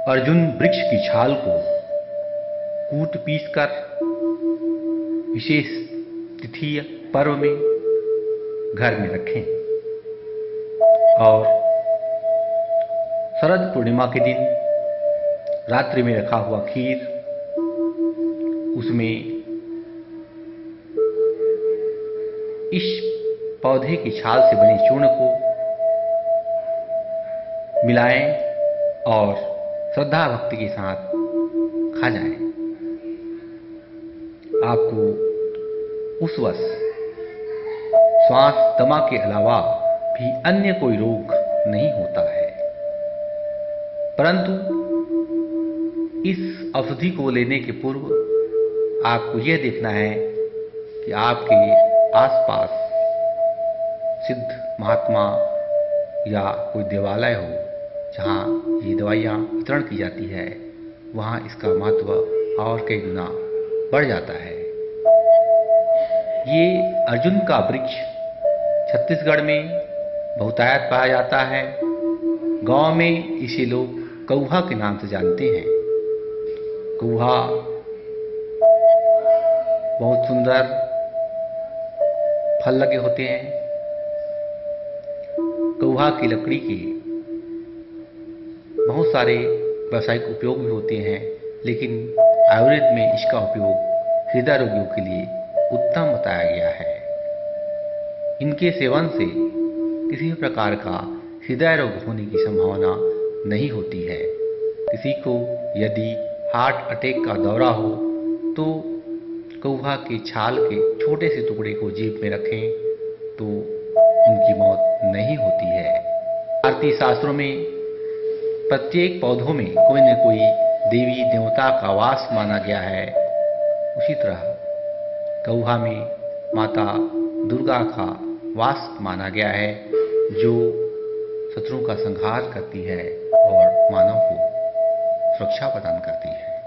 अर्जुन वृक्ष की छाल को कूट पीस कर विशेष तिथि पर्व में घर में रखें और शरद पूर्णिमा के दिन रात्रि में रखा हुआ खीर उसमें इस पौधे की छाल से बने चूर्ण को मिलाएं और श्रद्धा भक्ति के साथ खा जाएं। आपको उस वर्ष श्वास दमा के अलावा भी अन्य कोई रोग नहीं होता है, परंतु इस औषधि को लेने के पूर्व आपको यह देखना है कि आपके आसपास सिद्ध महात्मा या कोई देवालय हो जहाँ ये दवाइयाँ वितरण की जाती है, वहाँ इसका महत्व और कई गुना बढ़ जाता है। ये अर्जुन का वृक्ष छत्तीसगढ़ में बहुतायत पाया जाता है। गांव में इसे लोग कौहा के नाम से जानते हैं। कौहा बहुत सुंदर फल लगे होते हैं। कौहा की लकड़ी के बहुत सारे व्यावसायिक उपयोग भी होते हैं, लेकिन आयुर्वेद में इसका उपयोग हृदय रोगियों के लिए उत्तम बताया गया है। इनके सेवन से किसी भी प्रकार का हृदय रोग होने की संभावना नहीं होती है। किसी को यदि हार्ट अटैक का दौरा हो तो कौहा के छाल के छोटे से टुकड़े को जीभ में रखें तो उनकी मौत नहीं होती है। भारतीय शास्त्रों में प्रत्येक पौधों में कोई न कोई देवी देवता का वास माना गया है। उसी तरह कौहा में माता दुर्गा का वास माना गया है, जो शत्रुओं का संहार करती है और मानव को सुरक्षा प्रदान करती है।